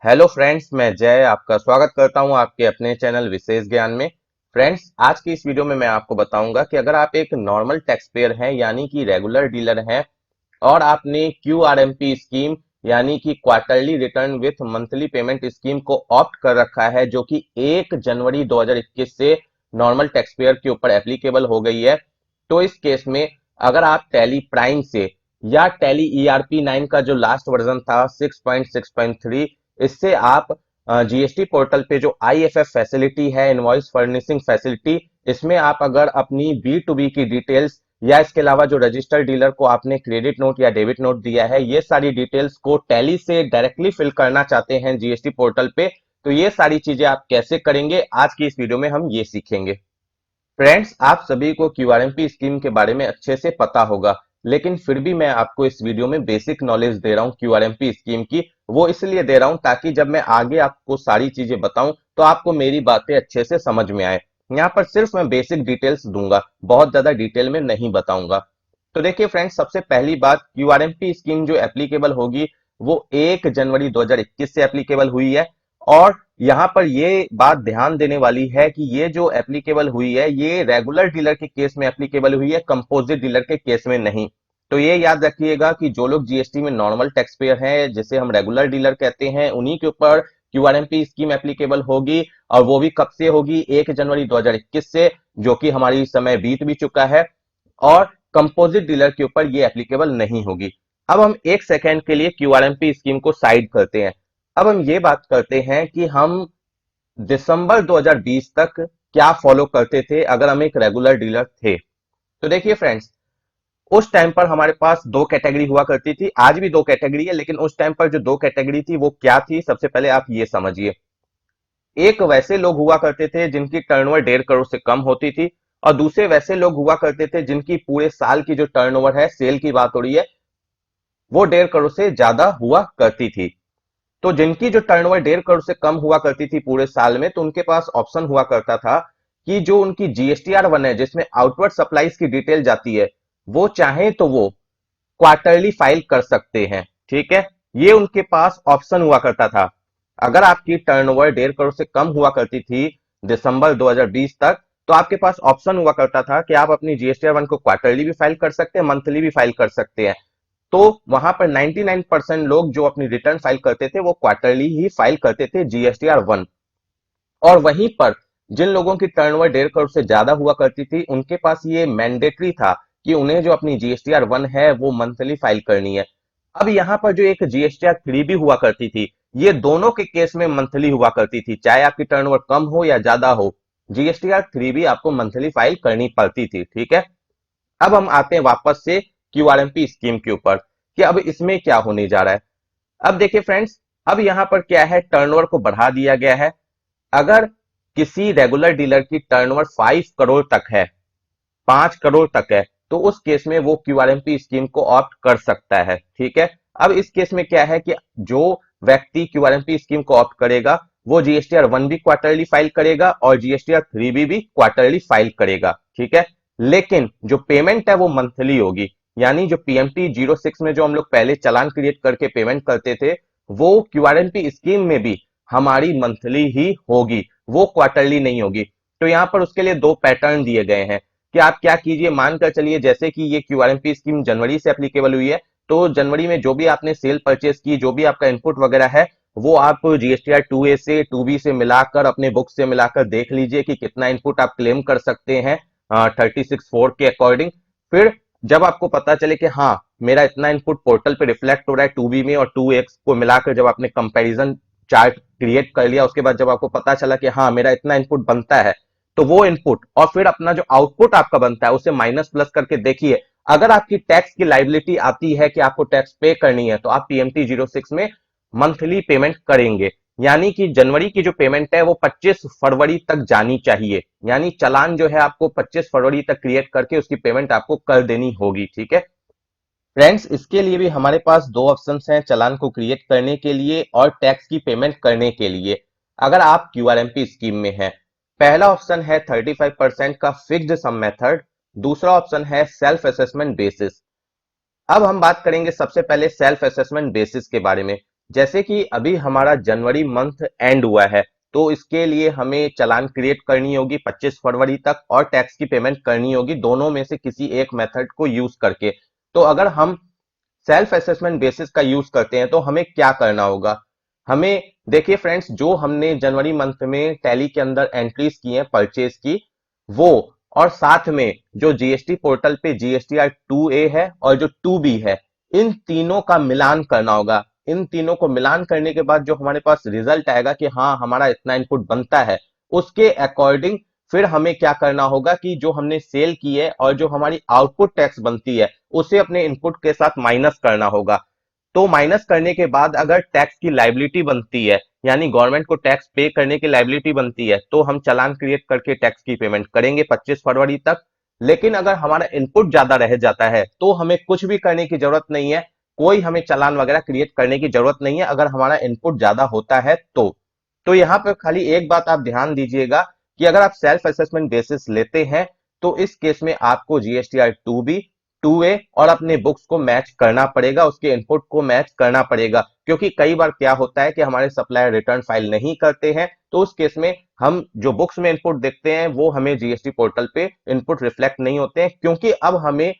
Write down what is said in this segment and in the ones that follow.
Hello friends, मैं जय आपका स्वागत करता हूं आपके अपने चैनल विशेष ज्ञान में। फ्रेंड्स, आज की इस वीडियो में मैं आपको बताऊंगा कि अगर आप एक नॉर्मल टैक्स पेयर हैं यानी कि रेगुलर डीलर हैं और आपने क्यूआरएमपी स्कीम यानी कि quarterly return with monthly payment scheme को ऑप्ट कर रखा है, जो कि 1 जनवरी 2021 से नॉर्मल टैक्स पेयर के ऊपर एप्लीकेबल हो गई है। तो इस केस में अगर आप टैली प्राइम से या टैली ईआरपी 9 का जो लास्ट वर्जन था 6.6.3, इससे आप जीएसटी पोर्टल पे जो आईएफएफ फैसिलिटी है, इनवॉइस फर्निशिंग फैसिलिटी, इसमें आप अगर अपनी बी टू बी की डिटेल्स या इसके अलावा जो रजिस्टर्ड डीलर को आपने क्रेडिट नोट या डेबिट नोट दिया है, ये सारी डिटेल्स को टैली से डायरेक्टली फिल करना चाहते हैं जीएसटी पोर्टल पे, तो ये सारी चीजें आप कैसे करेंगे, आज की इस वीडियो में हम ये सीखेंगे। फ्रेंड्स, आप सभी को क्यूआरएमपी स्कीम के बारे में अच्छे से पता होगा, लेकिन फिर भी मैं आपको इस वीडियो में बेसिक नॉलेज दे रहा हूं क्यूआरएमपी स्कीम की। वो इसलिए दे रहा हूं ताकि जब मैं आगे आपको सारी चीजें बताऊं तो आपको मेरी बातें अच्छे से समझ में आए। यहाँ पर सिर्फ मैं बेसिक डिटेल्स दूंगा, बहुत ज्यादा डिटेल में नहीं बताऊंगा। तो देखिए फ्रेंड्स, सबसे पहली बात, क्यूआरएमपी स्कीम जो एप्लीकेबल होगी वो 1 जनवरी 2021 से एप्लीकेबल हुई है। और यहां पर ये बात ध्यान देने वाली है कि ये जो एप्लीकेबल हुई है ये रेगुलर डीलर के केस में एप्लीकेबल हुई है, कंपोजिट डीलर के केस में नहीं। तो ये याद रखिएगा कि जो लोग जीएसटी में नॉर्मल टैक्स पेयर हैं, जिसे हम रेगुलर डीलर कहते हैं, उन्हीं के ऊपर क्यूआरएमपी स्कीम एप्लीकेबल होगी। और वो भी कब से होगी? 1 जनवरी 2021 से, जो कि हमारी समय बीत भी चुका है। और कंपोजिट डीलर के ऊपर ये एप्लीकेबल नहीं होगी। अब हम एक सेकेंड के लिए क्यूआरएमपी स्कीम को साइड करते हैं। अब हम ये बात करते हैं कि हम दिसंबर 2020 तक क्या फॉलो करते थे अगर हम एक रेगुलर डीलर थे। तो देखिए फ्रेंड्स, उस टाइम पर हमारे पास दो कैटेगरी हुआ करती थी, आज भी दो कैटेगरी है, लेकिन उस टाइम पर जो दो कैटेगरी थी वो क्या थी, सबसे पहले आप ये समझिए। एक वैसे लोग हुआ करते थे जिनकी टर्नओवर 1.5 करोड़ से कम होती थी, और दूसरे वैसे लोग हुआ करते थे जिनकी पूरे साल की जो टर्नओवर है, सेल की बात हो रही है, वो 1.5 करोड़ से ज्यादा हुआ करती थी। तो जिनकी जो टर्नओवर 1.5 करोड़ से कम हुआ करती थी पूरे साल में, तो उनके पास ऑप्शन हुआ करता था कि जो उनकी जीएसटीआर 1 है, जिसमें आउटवर्ड सप्लाईज की डिटेल जाती है, वो चाहे तो वो क्वार्टरली फाइल कर सकते हैं। ठीक है, ये उनके पास ऑप्शन हुआ करता था। अगर आपकी टर्नओवर 1.5 करोड़ से कम हुआ करती थी दिसंबर 2020 तक, तो आपके पास ऑप्शन हुआ करता था कि आप अपनी जीएसटीआर 1 को क्वार्टरली भी फाइल कर सकते हैं, मंथली भी फाइल कर सकते हैं। तो वहां पर 99% लोग जो अपनी रिटर्न फाइल करते थे वो क्वार्टरली ही फाइल करते थे जीएसटीआर 1। और वहीं पर जिन लोगों की टर्नओवर 1.5 करोड़ से ज्यादा हुआ करती थी, उनके पास ये मैंडेटरी था कि उन्हें जो अपनी जीएसटीआर 1 है वो मंथली फाइल करनी है। अब यहाँ पर जो एक जीएसटीआर 3 भी हुआ करती थी, ये दोनों के केस में मंथली हुआ करती थी, चाहे आपकी टर्नओवर कम हो या ज्यादा हो, जीएसटीआर 3 भी आपको मंथली फाइल करनी पड़ती थी। ठीक है, अब हम आते हैं वापस से क्यूआरएमपी स्कीम के ऊपर कि अब इसमें क्या होने जा रहा है। अब देखिए फ्रेंड्स, अब यहां पर क्या है, टर्नओवर को बढ़ा दिया गया है। अगर किसी रेगुलर डीलर की टर्नओवर 5 करोड़ तक है, 5 करोड़ तक है, तो उस केस में वो क्यूआरएमपी स्कीम को ऑप्ट कर सकता है। ठीक है, अब इस केस में क्या है कि जो व्यक्ति क्यूआरएमपी स्कीम को ऑप्ट करेगा वो जीएसटीआर 1 भी क्वार्टरली फाइल करेगा और जीएसटीआर 3 भी क्वार्टरली फाइल करेगा। ठीक है, लेकिन जो पेमेंट है वो मंथली होगी। यानी जो PMT-06 में जो हम लोग पहले चालान क्रिएट करके पेमेंट करते थे, वो क्यूआरएमपी स्कीम में भी हमारी मंथली ही होगी, वो क्वार्टरली नहीं होगी। तो यहां पर उसके लिए दो पैटर्न दिए गए हैं कि आप क्या कीजिए, मानकर चलिए जैसे कि ये क्यूआरएमपी स्कीम जनवरी से एप्लीकेबल हुई है, तो जनवरी में जो भी आपने सेल परचेस की, जो भी आपका इनपुट वगैरह है, वो आप जीएसटीआर 2A से 2B से मिलाकर, अपने बुक से मिलाकर देख लीजिए कि कितना इनपुट आप क्लेम कर सकते हैं 36(4) के अकॉर्डिंग। फिर जब आपको पता चले कि हाँ मेरा इतना इनपुट पोर्टल पे रिफ्लेक्ट हो रहा है 2B में और 2X को मिलाकर, जब आपने कंपैरिजन चार्ट क्रिएट कर लिया, उसके बाद जब आपको पता चला कि हाँ मेरा इतना इनपुट बनता है, तो वो इनपुट और फिर अपना जो आउटपुट आपका बनता है उसे माइनस प्लस करके देखिए। अगर आपकी टैक्स की लाइबिलिटी आती है कि आपको टैक्स पे करनी है, तो आप PMT-06 में मंथली पेमेंट करेंगे। यानी कि जनवरी की जो पेमेंट है वो 25 फरवरी तक जानी चाहिए। यानी चालान जो है आपको 25 फरवरी तक क्रिएट करके उसकी पेमेंट आपको कर देनी होगी। ठीक है फ्रेंड्स, इसके लिए भी हमारे पास दो ऑप्शंस हैं चालान को क्रिएट करने के लिए और टैक्स की पेमेंट करने के लिए, अगर आप क्यूआरएमपी स्कीम में हैं। पहला ऑप्शन है 35% का फिक्स्ड सम मेथड, दूसरा ऑप्शन है सेल्फ असेसमेंट बेसिस। अब हम बात करेंगे सबसे पहले सेल्फ असेसमेंट बेसिस के बारे में। जैसे कि अभी हमारा जनवरी मंथ एंड हुआ है, तो इसके लिए हमें चालान क्रिएट करनी होगी 25 फरवरी तक और टैक्स की पेमेंट करनी होगी, दोनों में से किसी एक मेथड को यूज करके। तो अगर हम सेल्फ असेसमेंट बेसिस का यूज करते हैं तो हमें क्या करना होगा? हमें देखिए फ्रेंड्स, जो हमने जनवरी मंथ में टैली के अंदर एंट्रीज की हैं परचेज की, वो और साथ में जो जीएसटी पोर्टल पे जीएसटीआर 2A है और जो 2B है, इन तीनों का मिलान करना होगा। इन तीनों को मिलान करने के बाद जो हमारे पास रिजल्ट आएगा कि हाँ हमारा इतना इनपुट बनता है, उसके अकॉर्डिंग फिर हमें क्या करना होगा कि जो हमने सेल की है और जो हमारी आउटपुट टैक्स बनती है उसे अपने इनपुट के साथ माइनस करना होगा। तो माइनस करने के बाद अगर टैक्स की लाइबिलिटी बनती है, यानी गवर्नमेंट को टैक्स पे करने की लाइबिलिटी बनती है, तो हम चालान क्रिएट करके टैक्स की पेमेंट करेंगे 25 फरवरी तक। लेकिन अगर हमारा इनपुट ज्यादा रह जाता है तो हमें कुछ भी करने की जरूरत नहीं है, कोई हमें चालान वगैरह क्रिएट करने की जरूरत नहीं है अगर हमारा इनपुट ज्यादा होता है तो यहाँ पर खाली एक बात आप ध्यान दीजिएगा कि अगर आप सेल्फ असेसमेंट बेसिस लेते हैं तो इस केस में आपको जीएसटीआर 2B 2A और अपने बुक्स को मैच करना पड़ेगा, उसके इनपुट को मैच करना पड़ेगा। क्योंकि कई बार क्या होता है कि हमारे सप्लायर रिटर्न फाइल नहीं करते हैं, तो उस केस में हम जो बुक्स में इनपुट देखते हैं वो हमें जीएसटी पोर्टल पे इनपुट रिफ्लेक्ट नहीं होते हैं, क्योंकि अब हमें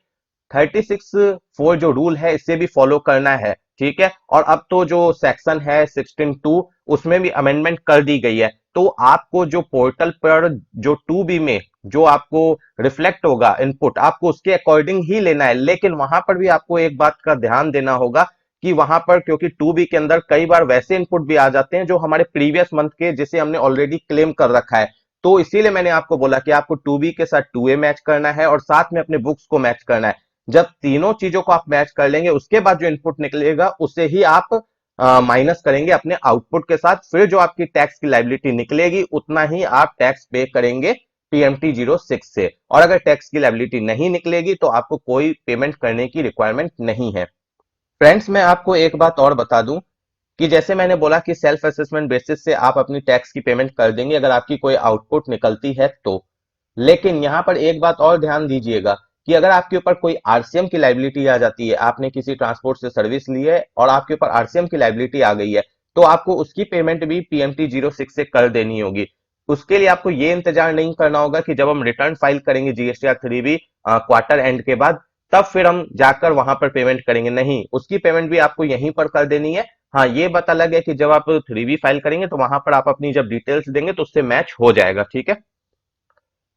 36(4) जो रूल है इसे भी फॉलो करना है। ठीक है, और अब तो जो सेक्शन है 16(2) उसमें भी अमेंडमेंट कर दी गई है, तो आपको जो पोर्टल पर जो 2B में जो आपको रिफ्लेक्ट होगा इनपुट, आपको उसके अकॉर्डिंग ही लेना है। लेकिन वहां पर भी आपको एक बात का ध्यान देना होगा कि वहां पर, क्योंकि 2B के अंदर कई बार वैसे इनपुट भी आ जाते हैं जो हमारे प्रीवियस मंथ के, जिसे हमने ऑलरेडी क्लेम कर रखा है। तो इसीलिए मैंने आपको बोला कि आपको 2B के साथ 2A मैच करना है और साथ में अपने बुक्स को मैच करना है। जब तीनों चीजों को आप मैच कर लेंगे उसके बाद जो इनपुट निकलेगा उसे ही आप माइनस करेंगे अपने आउटपुट के साथ। फिर जो आपकी टैक्स की लाइबिलिटी निकलेगी उतना ही आप टैक्स पे करेंगे PMT-06 से। और अगर टैक्स की लाइबिलिटी नहीं निकलेगी तो आपको कोई पेमेंट करने की रिक्वायरमेंट नहीं है। फ्रेंड्स, मैं आपको एक बात और बता दूं कि जैसे मैंने बोला कि सेल्फ असेसमेंट बेसिस से आप अपनी टैक्स की पेमेंट कर देंगे अगर आपकी कोई आउटपुट निकलती है तो। लेकिन यहां पर एक बात और ध्यान दीजिएगा कि अगर आपके ऊपर कोई आरसीएम की लाइबिलिटी आ जाती है, आपने किसी ट्रांसपोर्ट से सर्विस ली है और आपके ऊपर आरसीएम की लाइबिलिटी आ गई है, तो आपको उसकी पेमेंट भी PMT-06 से कर देनी होगी। उसके लिए आपको ये इंतजार नहीं करना होगा कि जब हम रिटर्न फाइल करेंगे जीएसटीआर 3B क्वार्टर एंड के बाद, तब फिर हम जाकर वहां पर पेमेंट करेंगे। नहीं, उसकी पेमेंट भी आपको यहीं पर कर देनी है। हाँ, ये बात अलग है कि जब आप 3B फाइल करेंगे तो वहां पर आप अपनी जब डिटेल्स देंगे तो उससे मैच हो जाएगा। ठीक है,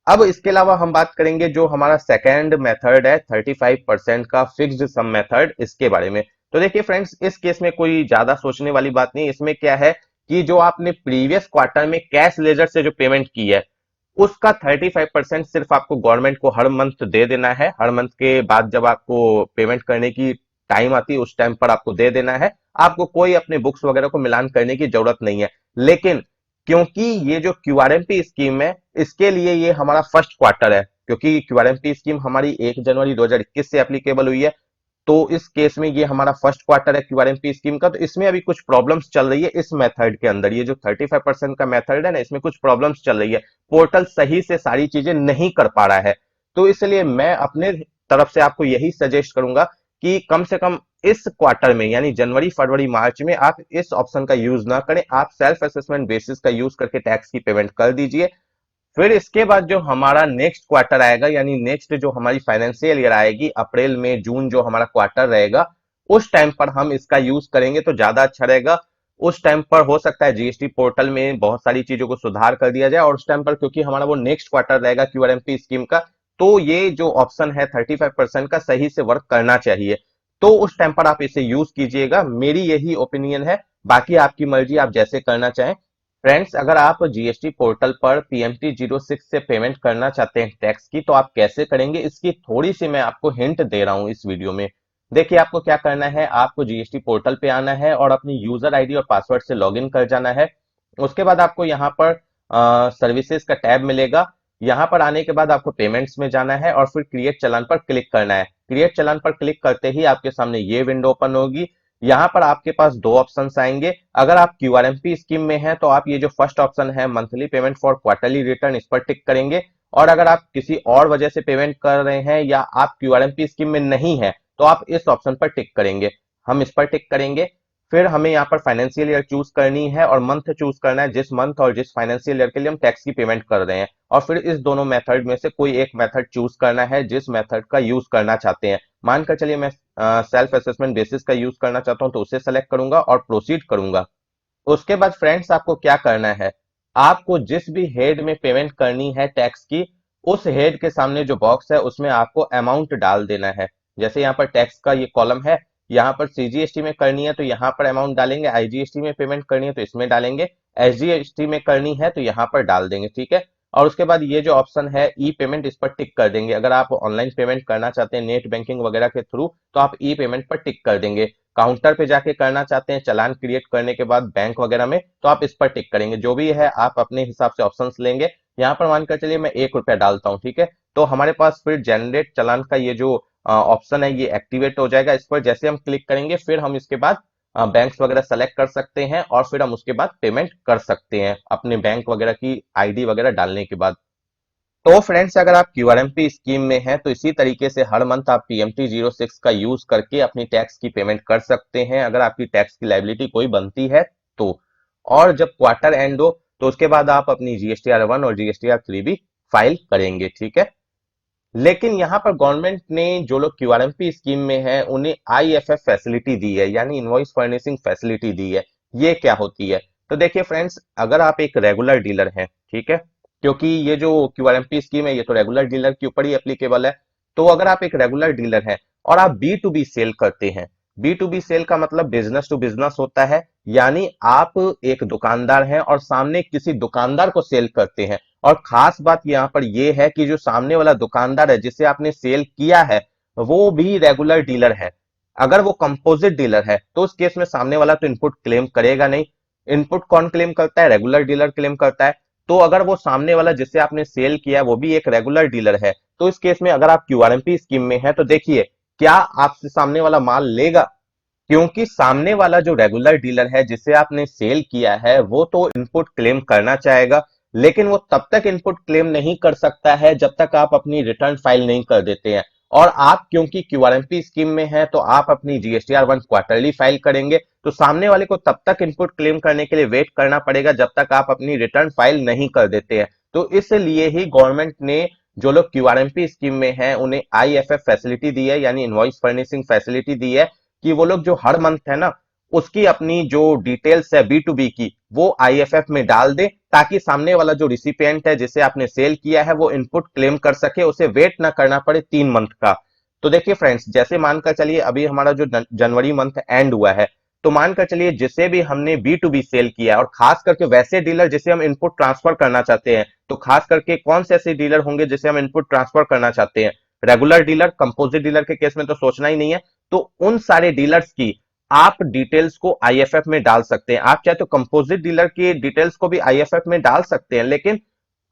अब इसके अलावा हम बात करेंगे जो हमारा सेकेंड मेथड है 35% का फिक्स्ड सम मेथड, इसके बारे में। तो देखिए फ्रेंड्स, इस केस में कोई ज्यादा सोचने वाली बात नहीं। इसमें क्या है कि जो आपने प्रीवियस क्वार्टर में कैश लेजर से जो पेमेंट की है उसका 35% सिर्फ आपको गवर्नमेंट को हर मंथ दे देना है। हर मंथ के बाद जब आपको पेमेंट करने की टाइम आती है उस टाइम पर आपको दे देना है। आपको कोई अपने बुक्स वगैरह को मिलान करने की जरूरत नहीं है। लेकिन क्योंकि ये जो क्यूआरएमपी स्कीम है इसके लिए ये हमारा फर्स्ट क्वार्टर है, क्योंकि क्यूआरएमपी स्कीम हमारी 1 जनवरी 2021 से एप्लीकेबल हुई है, तो इस केस में ये हमारा फर्स्ट क्वार्टर है क्यूआरएमपी स्कीम का। तो इसमें अभी कुछ प्रॉब्लम्स चल रही है इस मेथड के अंदर। ये जो 35% का मेथड है ना, इसमें कुछ प्रॉब्लम्स चल रही है, पोर्टल सही से सारी चीजें नहीं कर पा रहा है। तो इसलिए मैं अपने तरफ से आपको यही सजेस्ट करूंगा कि कम से कम इस क्वार्टर में, यानी जनवरी फरवरी मार्च में, आप इस ऑप्शन का यूज ना करें। आप सेल्फ असेसमेंट बेसिस का यूज करके टैक्स की पेमेंट कर दीजिए। फिर इसके बाद जो हमारा नेक्स्ट क्वार्टर आएगा, यानी नेक्स्ट जो हमारी फाइनेंशियल ईयर आएगी, अप्रैल मई जून जो हमारा क्वार्टर रहेगा, उस टाइम पर हम इसका यूज करेंगे तो ज्यादा अच्छा रहेगा। उस टाइम पर हो सकता है जीएसटी पोर्टल में बहुत सारी चीजों को सुधार कर दिया जाए, और उस टाइम पर क्योंकि हमारा वो नेक्स्ट क्वार्टर रहेगा क्यूआरएमपी स्कीम का, तो ये जो ऑप्शन है 35% का सही से वर्क करना चाहिए। तो उस टाइम पर आप इसे यूज कीजिएगा, मेरी यही ओपिनियन है। बाकी आपकी मर्जी, आप जैसे करना चाहें। फ्रेंड्स, अगर आप जीएसटी पोर्टल पर PMT-06 से पेमेंट करना चाहते हैं टैक्स की, तो आप कैसे करेंगे इसकी थोड़ी सी मैं आपको हिंट दे रहा हूं इस वीडियो में। देखिए, आपको क्या करना है, आपको जीएसटी पोर्टल पे आना है और अपनी यूजर आईडी और पासवर्ड से लॉगिन कर जाना है। उसके बाद आपको यहाँ पर सर्विसेज का टैब मिलेगा। यहाँ पर आने के बाद आपको पेमेंट्स में जाना है और फिर क्रिएट चालान पर क्लिक करना है। क्रिएट चालान पर क्लिक करते ही आपके सामने ये विंडो ओपन होगी। यहाँ पर आपके पास दो ऑप्शंस आएंगे। अगर आप क्यूआरएमपी स्कीम में हैं तो आप ये जो फर्स्ट ऑप्शन है monthly payment for quarterly return, इस पर टिक करेंगे। और अगर आप किसी और वजह से पेमेंट कर रहे हैं या आप क्यूआरएमपी स्कीम में नहीं है तो आप इस ऑप्शन पर टिक करेंगे। हम इस पर टिक करेंगे। फिर हमें यहाँ पर फाइनेंशियल ईयर चूज करनी है और मंथ चूज करना है, जिस मंथ और जिस फाइनेंशियल ईयर के लिए हम टैक्स की पेमेंट कर रहे हैं। और फिर इस दोनों मेथड में से कोई एक मेथड चूज करना है जिस मेथड का यूज करना चाहते हैं। मानकर चलिए मैं सेल्फ असेसमेंट बेसिस का यूज करना चाहता हूं, तो उसे सेलेक्ट करूंगा और प्रोसीड करूंगा। उसके बाद फ्रेंड्स आपको क्या करना है, आपको जिस भी हेड में पेमेंट करनी है टैक्स की, उस हेड के सामने जो बॉक्स है उसमें आपको अमाउंट डाल देना है। जैसे यहाँ पर टैक्स का ये कॉलम है, यहाँ पर सीजीएसटी में करनी है तो यहाँ पर अमाउंट डालेंगे, आईजीएसटी में पेमेंट करनी है तो इसमें डालेंगे, एसजीएसटी में करनी है तो यहाँ पर डाल देंगे, ठीक है। और उसके बाद ये जो ऑप्शन है ई पेमेंट, इस पर टिक कर देंगे। अगर आप ऑनलाइन पेमेंट करना चाहते हैं नेट बैंकिंग वगैरह के थ्रू, तो आप ई पेमेंट पर टिक कर देंगे। काउंटर पे जाके करना चाहते हैं चालान क्रिएट करने के बाद बैंक वगैरह में, तो आप इस पर टिक करेंगे। जो भी है आप अपने हिसाब से ऑप्शंस लेंगे। यहाँ पर मानकर चलिए मैं 1 रुपया डालता हूँ, ठीक है। तो हमारे पास फिर जनरेट चालान का ये जो ऑप्शन है ये एक्टिवेट हो जाएगा। इस पर जैसे हम क्लिक करेंगे फिर हम इसके बाद बैंक्स वगैरह सेलेक्ट कर सकते हैं और फिर हम उसके बाद पेमेंट कर सकते हैं अपने बैंक वगैरह की आईडी वगैरह डालने के बाद। तो फ्रेंड्स अगर आप क्यूआरएमपी स्कीम में हैं तो इसी तरीके से हर मंथ आप टीएमटी 06 का यूज करके अपनी टैक्स की पेमेंट कर सकते हैं, अगर आपकी टैक्स की लायबिलिटी कोई बनती है तो। और जब क्वार्टर एंड हो तो उसके बाद आप अपनी जीएसटीआर 1 और जीएसटीआर 3 भी फाइल करेंगे, ठीक है। लेकिन यहाँ पर गवर्नमेंट ने जो लोग क्यूआरएमपी स्कीम में है उन्हें आईएफएफ फैसिलिटी दी है, यानी इनवॉइस फर्निशिंग फैसिलिटी दी है। ये क्या होती है? तो देखिए फ्रेंड्स, अगर आप एक रेगुलर डीलर हैं, ठीक है, क्योंकि ये जो क्यूआरएमपी स्कीम है ये तो रेगुलर डीलर के ऊपर ही एप्लीकेबल है। तो अगर आप एक रेगुलर डीलर हैं और आप बी टू बी सेल करते हैं, बी टू बी सेल का मतलब बिजनेस टू बिजनेस होता है, यानी आप एक दुकानदार हैं और सामने किसी दुकानदार को सेल करते हैं। और खास बात यहाँ पर यह है कि जो सामने वाला दुकानदार है जिसे आपने सेल किया है वो भी रेगुलर डीलर है। अगर वो कंपोजिट डीलर है तो उस केस में सामने वाला तो इनपुट क्लेम करेगा नहीं। इनपुट कौन क्लेम करता है? रेगुलर डीलर क्लेम करता है। तो अगर वो सामने वाला जिसे आपने सेल किया वो भी एक रेगुलर डीलर है, तो इस केस में अगर आप क्यूआरएमपी स्कीम में है तो देखिए क्या आपसे सामने वाला माल लेगा, क्योंकि सामने वाला जो रेगुलर डीलर है जिसे आपने सेल किया है वो तो इनपुट क्लेम करना चाहेगा, लेकिन वो तब तक इनपुट क्लेम नहीं कर सकता है जब तक आप अपनी रिटर्न फाइल नहीं कर देते हैं। और आप क्योंकि क्यूआरएमपी स्कीम में है तो आप अपनी जीएसटीआर 1 क्वार्टरली फाइल करेंगे, तो सामने वाले को तब तक इनपुट क्लेम करने के लिए वेट करना पड़ेगा जब तक आप अपनी रिटर्न फाइल नहीं कर देते हैं। तो इसलिए ही गवर्नमेंट ने जो लोग क्यूआरएमपी स्कीम में हैं उन्हें आईएफएफ फैसिलिटी दी है, यानी इनवॉइस फर्निशिंग फैसिलिटी दी है, कि वो लोग जो हर मंथ है ना उसकी अपनी जो डिटेल्स है बी टू बी की वो आईएफएफ में डाल दे, ताकि सामने वाला जो रिसिपिएंट है जिसे आपने सेल किया है वो इनपुट क्लेम कर सके, उसे वेट ना करना पड़े 3 मंथ का। तो देखिए फ्रेंड्स, जैसे मानकर चलिए अभी हमारा जो जनवरी मंथ एंड हुआ है, तो मानकर चलिए जिसे भी हमने बी टू बी सेल किया और खास करके वैसे डीलर जिसे हम इनपुट ट्रांसफर करना चाहते हैं, तो खास करके कौन से ऐसे डीलर होंगे जिसे हम इनपुट ट्रांसफर करना चाहते हैं? रेगुलर डीलर, कंपोजिट डीलर के केस में तो सोचना ही नहीं है। तो उन सारे डीलर्स की आप डिटेल्स को आईएफएफ में डाल सकते हैं। आप चाहे तो कंपोजिट डीलर की डिटेल्स को भी आईएफएफ में डाल सकते हैं, लेकिन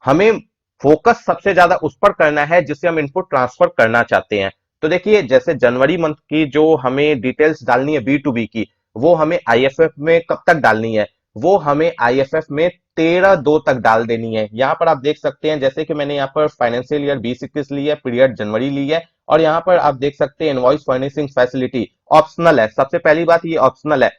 हमें फोकस सबसे ज्यादा उस पर करना है जिसे हम इनपुट ट्रांसफर करना चाहते हैं। तो देखिए जैसे जनवरी मंथ की जो हमें डिटेल्स डालनी है बी टू बी की, वो हमें आईएफएफ में कब तक डालनी है? वो हमें आईएफएफ में 13/2 तक डाल देनी है। यहां पर आप देख सकते हैं जैसे कि मैंने यहाँ पर फाइनेंशियल ईयर 2021 ली है, पीरियड जनवरी ली है, और यहाँ पर आप देख सकते हैं इनवॉइस फर्निशिंग फैसिलिटी ऑप्शनल है। सबसे पहली बात ये ऑप्शनल है।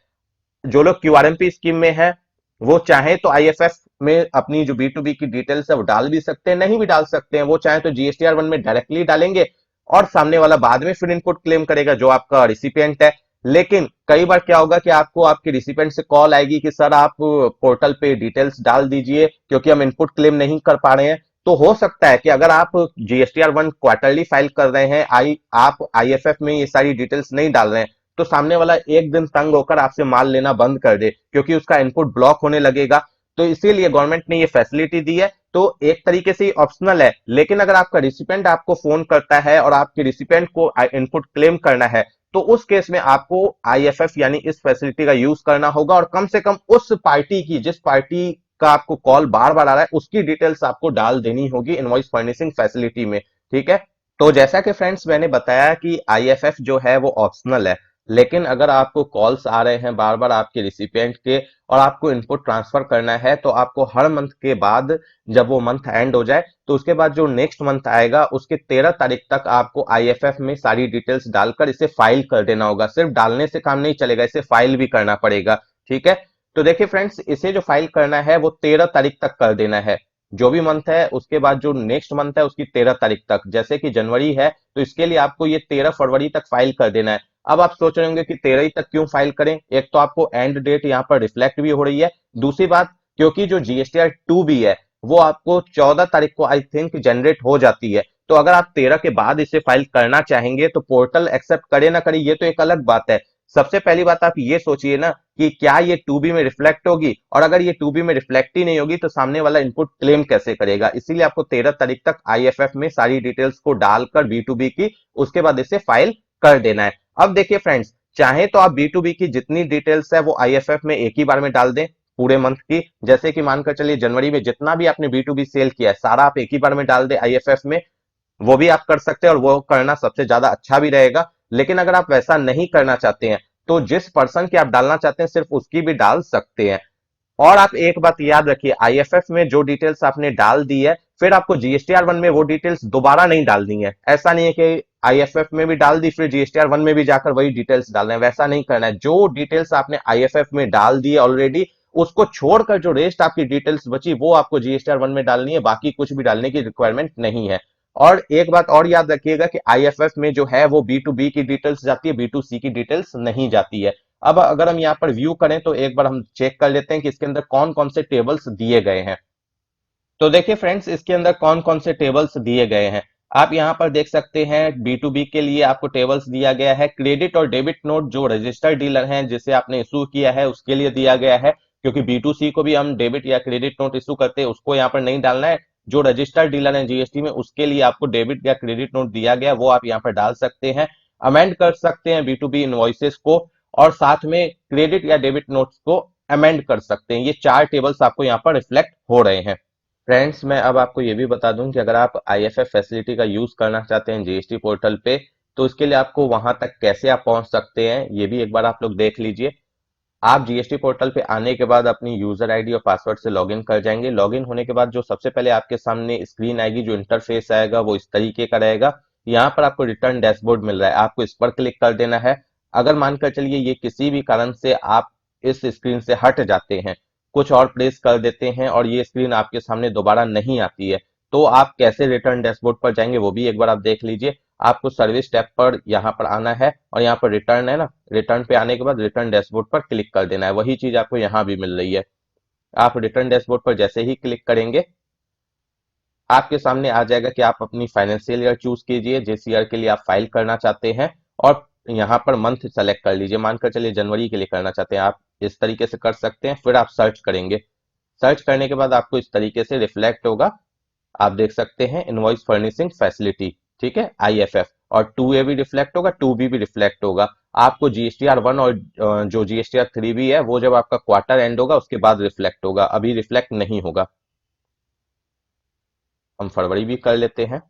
जो लोग क्यूआरएमपी स्कीम में है वो चाहे तो आईएफएफ में अपनी जो बी टू बी की डिटेल्स है वो डाल भी सकते हैं, नहीं भी डाल सकते हैं। वो चाहे तो जीएसटीआर 1 में डायरेक्टली डालेंगे और सामने वाला बाद में फिर इनपुट क्लेम करेगा जो आपका रिसिपिएंट है। लेकिन कई बार क्या होगा कि आपको आपके रिसिपिएंट से कॉल आएगी कि सर आप पोर्टल पे डिटेल्स डाल दीजिए क्योंकि हम इनपुट क्लेम नहीं कर पा रहे हैं। तो हो सकता है कि अगर आप जीएसटीआर 1 क्वार्टरली फाइल कर रहे हैं, आप आईएफएफ में ये सारी डिटेल्स नहीं डाल रहे हैं, तो सामने वाला एक दिन तंग होकर आपसे माल लेना बंद कर दे क्योंकि उसका इनपुट ब्लॉक होने लगेगा। तो इसीलिए गवर्नमेंट ने ये फैसिलिटी दी है। तो एक तरीके से ऑप्शनल है, लेकिन अगर आपका रिसिपेंट आपको फोन करता है और आपके रिसिपेंट को इनपुट क्लेम करना है तो उस केस में आपको आईएफएफ यानी इस फैसिलिटी का यूज करना होगा, और कम से कम उस पार्टी की जिस पार्टी का आपको कॉल बार बार आ रहा है उसकी डिटेल्स आपको डाल देनी होगी इनवॉइस फर्निशिंग फैसिलिटी में, ठीक है। तो जैसा कि फ्रेंड्स मैंने बताया कि आईएफएफ जो है वो ऑप्शनल है, लेकिन अगर आपको कॉल्स आ रहे हैं बार बार आपके रिसिपिएंट के और आपको इनपुट ट्रांसफर करना है, तो आपको हर मंथ के बाद, जब वो मंथ एंड हो जाए, तो उसके बाद जो नेक्स्ट मंथ आएगा उसके 13 तारीख तक आपको आईएफएफ में सारी डिटेल्स डालकर इसे फाइल कर देना होगा। सिर्फ डालने से काम नहीं चलेगा, इसे फाइल भी करना पड़ेगा। ठीक है, तो देखिए फ्रेंड्स, इसे जो फाइल करना है वो 13 तारीख तक कर देना है। जो भी मंथ है उसके बाद जो नेक्स्ट मंथ है उसकी 13 तारीख तक, जैसे कि जनवरी है तो इसके लिए आपको ये 13 फरवरी तक फाइल कर देना है। अब आप सोच रहे होंगे कि 13 ही तक क्यों फाइल करें, एक तो आपको एंड डेट यहाँ पर रिफ्लेक्ट भी हो रही है, दूसरी बात क्योंकि जो जीएसटीआर 2 भी है वो आपको 14 तारीख को आई थिंक जनरेट हो जाती है। तो अगर आप 13 के बाद इसे फाइल करना चाहेंगे तो पोर्टल एक्सेप्ट करे ना करे ये तो एक अलग बात है। सबसे पहली बात आप ये सोचिए ना कि क्या ये 2B में रिफ्लेक्ट होगी, और अगर ये 2B में रिफ्लेक्ट ही नहीं होगी तो सामने वाला इनपुट क्लेम कैसे करेगा। इसीलिए आपको 13 तारीख तक आईएफएफ में सारी डिटेल्स को डालकर बी2बी की, उसके बाद इसे फाइल कर देना है। अब देखिए फ्रेंड्स, चाहे तो आप बी2बी की जितनी डिटेल्स है वो आईएफएफ में एक ही बार में डाल दें पूरे मंथ की, जैसे कि मानकर चलिए जनवरी में जितना भी आपने बी2बी सेल किया है सारा आप एक ही बार में डाल दें आईएफएफ में, वो भी आप कर सकते हैं और वो करना सबसे ज्यादा अच्छा भी रहेगा। लेकिन अगर आप वैसा नहीं करना चाहते हैं तो जिस पर्सन की आप डालना चाहते हैं सिर्फ उसकी भी डाल सकते हैं। और आप एक बात याद रखिए, आईएफएफ में जो डिटेल्स आपने डाल दी है फिर आपको जीएसटीआर 1 में वो डिटेल्स दोबारा नहीं डालनी है। ऐसा नहीं है कि आईएफएफ में भी डाल दी फिर जीएसटीआर 1 में भी जाकर वही डिटेल्स डालना है, वैसा नहीं करना है। जो डिटेल्स आपने आईएफएफ में डाल दी है ऑलरेडी, उसको छोड़कर जो रेस्ट आपकी डिटेल्स बची वो आपको जीएसटीआर 1 में डालनी है, बाकी कुछ भी डालने की रिक्वायरमेंट नहीं है। और एक बात और याद रखिएगा कि आईएफएफ में जो है वो बी2बी की डिटेल्स जाती है, बी2सी की डिटेल्स नहीं जाती है। अब अगर हम यहाँ पर व्यू करें तो एक बार हम चेक कर लेते हैं कि इसके अंदर कौन कौन से टेबल्स दिए गए हैं। तो देखिए फ्रेंड्स, इसके अंदर कौन कौन से टेबल्स दिए गए हैं। आप यहाँ पर देख सकते हैं बी2बी के लिए आपको टेबल्स दिया गया है। क्रेडिट और डेबिट नोट जो रजिस्टर्ड डीलर हैं जिसे आपने इशू किया है उसके लिए दिया गया है, क्योंकि बी2सी को भी हम डेबिट या क्रेडिट नोट इशू करते हैं, उसको यहाँ पर नहीं डालना है। जो रजिस्टर्ड डीलर है जीएसटी में उसके लिए आपको डेबिट या क्रेडिट नोट दिया गया वो आप यहाँ पर डाल सकते हैं। अमेंड कर सकते हैं बी2बी इनवॉइसेस को, और साथ में क्रेडिट या डेबिट नोट्स को अमेंड कर सकते हैं। ये चार टेबल्स आपको यहाँ पर रिफ्लेक्ट हो रहे हैं। फ्रेंड्स, मैं अब आपको ये भी बता दूं कि अगर आप आईएफएफ फैसिलिटी का यूज करना चाहते हैं जीएसटी पोर्टल पे, तो इसके लिए आपको वहां तक कैसे आप पहुंच सकते हैं ये भी एक बार आप लोग देख लीजिए। आप जीएसटी पोर्टल पे आने के बाद अपनी यूजर आईडी और पासवर्ड से लॉगिन कर जाएंगे। लॉगिन होने के बाद जो सबसे पहले आपके सामने स्क्रीन आएगी, जो इंटरफेस आएगा वो इस तरीके का रहेगा। यहाँ पर आपको रिटर्न डैशबोर्ड मिल रहा है, आपको इस पर क्लिक कर देना है। अगर मानकर चलिए ये किसी भी कारण से आप इस स्क्रीन से हट जाते हैं, कुछ और प्रेस कर देते हैं और ये स्क्रीन आपके सामने दोबारा नहीं आती है, तो आप कैसे रिटर्न डैशबोर्ड पर जाएंगे वो भी एक बार आप देख लीजिए। आपको सर्विस टैब पर यहाँ पर आना है और यहाँ पर रिटर्न है ना, रिटर्न पे आने के बाद रिटर्न डैशबोर्ड पर क्लिक कर देना है। वही चीज आपको यहाँ भी मिल रही है। आप रिटर्न डैशबोर्ड पर जैसे ही क्लिक करेंगे आपके सामने आ जाएगा कि आप अपनी फाइनेंशियल ईयर चूज कीजिए जिस ईयर के लिए आप फाइल करना चाहते हैं, और यहाँ पर मंथ सेलेक्ट कर लीजिए। मानकर चलिए जनवरी के लिए करना चाहते हैं, आप इस तरीके से कर सकते हैं। फिर आप सर्च करेंगे, सर्च करने के बाद आपको इस तरीके से रिफ्लेक्ट होगा, आप देख सकते हैं इनवॉइस फर्निशिंग फैसिलिटी, ठीक है, आईएफएफ। और 2A भी रिफ्लेक्ट होगा, 2B भी रिफ्लेक्ट होगा। आपको जीएसटीआर 1 और जो जीएसटीआर 3 भी है वो जब आपका क्वार्टर एंड होगा उसके बाद रिफ्लेक्ट होगा, अभी रिफ्लेक्ट नहीं होगा। हम फरवरी भी कर लेते हैं।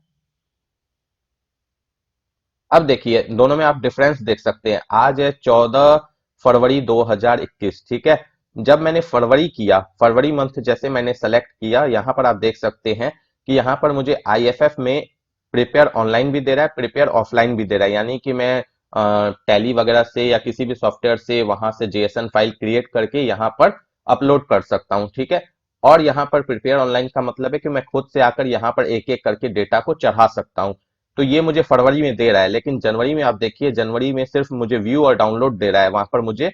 अब देखिए दोनों में आप डिफरेंस देख सकते हैं। आज है 14 फरवरी 2021, ठीक है। जब मैंने फरवरी किया, फरवरी मंथ जैसे मैंने सेलेक्ट किया, यहां पर आप देख सकते हैं कि यहां पर मुझे आईएफएफ में प्रिपेयर ऑनलाइन भी दे रहा है, प्रिपेयर ऑफलाइन भी दे रहा है। यानी कि मैं टैली वगैरह से या किसी भी सॉफ्टवेयर से वहां से जेएसएन फाइल क्रिएट करके यहाँ पर अपलोड कर सकता हूँ, ठीक है। और यहाँ पर प्रिपेयर ऑनलाइन का मतलब है कि मैं खुद से आकर यहाँ पर एक एक करके डेटा को चढ़ा सकता हूँ। तो ये मुझे फरवरी में दे रहा है, लेकिन जनवरी में आप देखिए, जनवरी में सिर्फ मुझे व्यू और डाउनलोड दे रहा है, वहां पर मुझे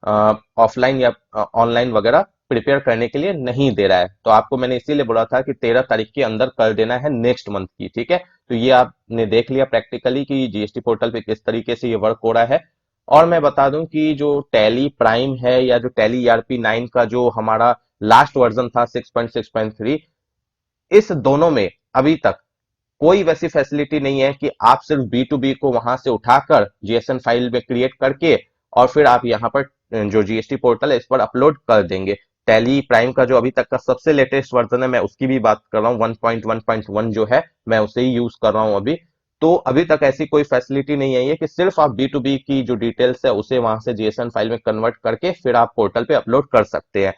ऑफलाइन या ऑनलाइन वगैरह प्रिपेयर करने के लिए नहीं दे रहा है। तो आपको मैंने इसीलिए बोला था कि 13 तारीख के अंदर कर देना है नेक्स्ट मंथ की, ठीक है। तो ये आपने देख लिया प्रैक्टिकली कि जीएसटी पोर्टल पे किस तरीके से ये वर्क हो रहा है। और मैं बता दूं कि जो टैली प्राइम है या जो टैली ईआरपी 9 का जो हमारा लास्ट वर्जन था 6.6.3, इस दोनों में अभी तक कोई वैसी फैसिलिटी नहीं है कि आप सिर्फ बी2बी को वहां से उठाकर जीएसएन फाइल में क्रिएट करके और फिर आप यहाँ पर जो जीएसटी पोर्टल है इस पर अपलोड कर देंगे। टैली प्राइम का जो अभी तक का सबसे लेटेस्ट वर्जन है मैं उसकी भी बात कर रहा हूँ, 1.1.1 जो है मैं उसे ही यूज कर रहा हूँ अभी। तो अभी तक ऐसी कोई फैसिलिटी नहीं आई है कि सिर्फ आप बी टू बी की जो डिटेल्स है उसे वहां से जीएसएन फाइल में कन्वर्ट करके फिर आप पोर्टल पे अपलोड कर सकते हैं।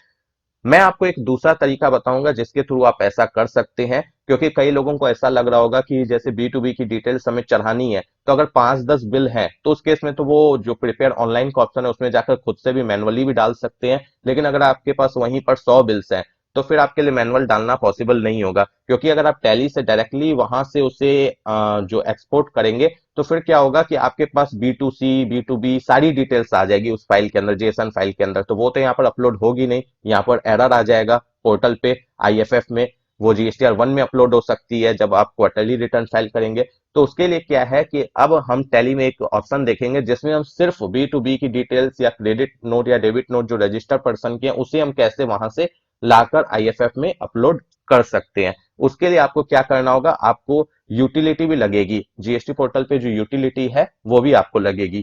मैं आपको एक दूसरा तरीका बताऊंगा जिसके थ्रू आप ऐसा कर सकते हैं, क्योंकि कई लोगों को ऐसा लग रहा होगा कि जैसे बी टू बी की डिटेल्स हमें चढ़ानी है, तो अगर 5-10 बिल हैं तो उस केस में तो वो जो प्रिपेयर ऑनलाइन का ऑप्शन है उसमें जाकर खुद से भी मैनुअली भी डाल सकते हैं। लेकिन अगर आपके पास वहीं पर 100 बिल्स हैं तो फिर आपके लिए मैनुअल डालना पॉसिबल नहीं होगा, क्योंकि अगर आप टैली से डायरेक्टली वहां से उसे जो एक्सपोर्ट करेंगे तो फिर क्या होगा कि आपके पास B to C B to B सारी डिटेल्स आ जाएगी उस फाइल के अंदर, जेसन फाइल के अंदर, तो वो तो यहाँ पर अपलोड होगी नहीं। यहाँ पर एरर आ जाएगा पोर्टल पे आईएफएफ में, वो जीएसटीआर 1 में अपलोड हो सकती है जब आप क्वार्टरली रिटर्न फाइल करेंगे। तो उसके लिए क्या है कि अब हम टैली में एक ऑप्शन देखेंगे जिसमें हम सिर्फ बी टू बी की डिटेल्स या क्रेडिट नोट या डेबिट नोट जो रजिस्टर्ड पर्सन की है उसे हम कैसे वहां से लाकर आईएफएफ में अपलोड कर सकते हैं। उसके लिए आपको क्या करना होगा, आपको यूटिलिटी भी लगेगी, जीएसटी पोर्टल पे जो यूटिलिटी है वो भी आपको लगेगी।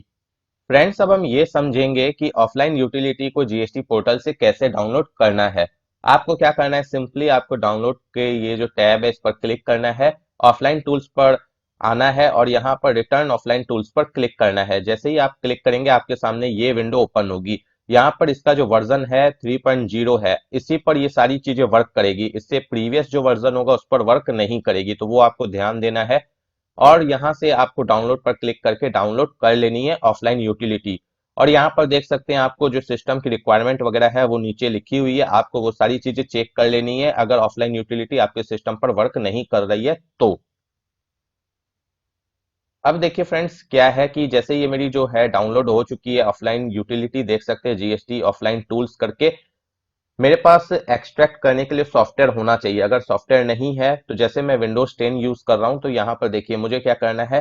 फ्रेंड्स, अब हम ये समझेंगे कि ऑफलाइन यूटिलिटी को जीएसटी पोर्टल से कैसे डाउनलोड करना है। आपको क्या करना है, सिंपली आपको डाउनलोड के ये जो टैब है इस पर क्लिक करना है, ऑफलाइन टूल्स पर आना है और यहाँ पर रिटर्न ऑफलाइन टूल्स पर क्लिक करना है। जैसे ही आप क्लिक करेंगे आपके सामने ये विंडो ओपन होगी। यहाँ पर इसका जो वर्जन है 3.0 है, इसी पर ये सारी चीजें वर्क करेगी, इससे प्रीवियस जो वर्जन होगा उस पर वर्क नहीं करेगी, तो वो आपको ध्यान देना है। और यहां से आपको डाउनलोड पर क्लिक करके डाउनलोड कर लेनी है ऑफलाइन यूटिलिटी। और यहाँ पर देख सकते हैं आपको जो सिस्टम की रिक्वायरमेंट वगैरह है वो नीचे लिखी हुई है, आपको वो सारी चीजें चेक कर लेनी है अगर ऑफलाइन यूटिलिटी आपके सिस्टम पर वर्क नहीं कर रही है तो। अब देखिए फ्रेंड्स, क्या है कि जैसे ये मेरी जो है डाउनलोड हो चुकी है ऑफलाइन यूटिलिटी, देख सकते हैं जीएसटी ऑफलाइन टूल्स करके। मेरे पास एक्सट्रैक्ट करने के लिए सॉफ्टवेयर होना चाहिए, अगर सॉफ्टवेयर नहीं है तो जैसे मैं विंडोज 10 यूज कर रहा हूं तो यहाँ पर देखिए मुझे क्या करना है,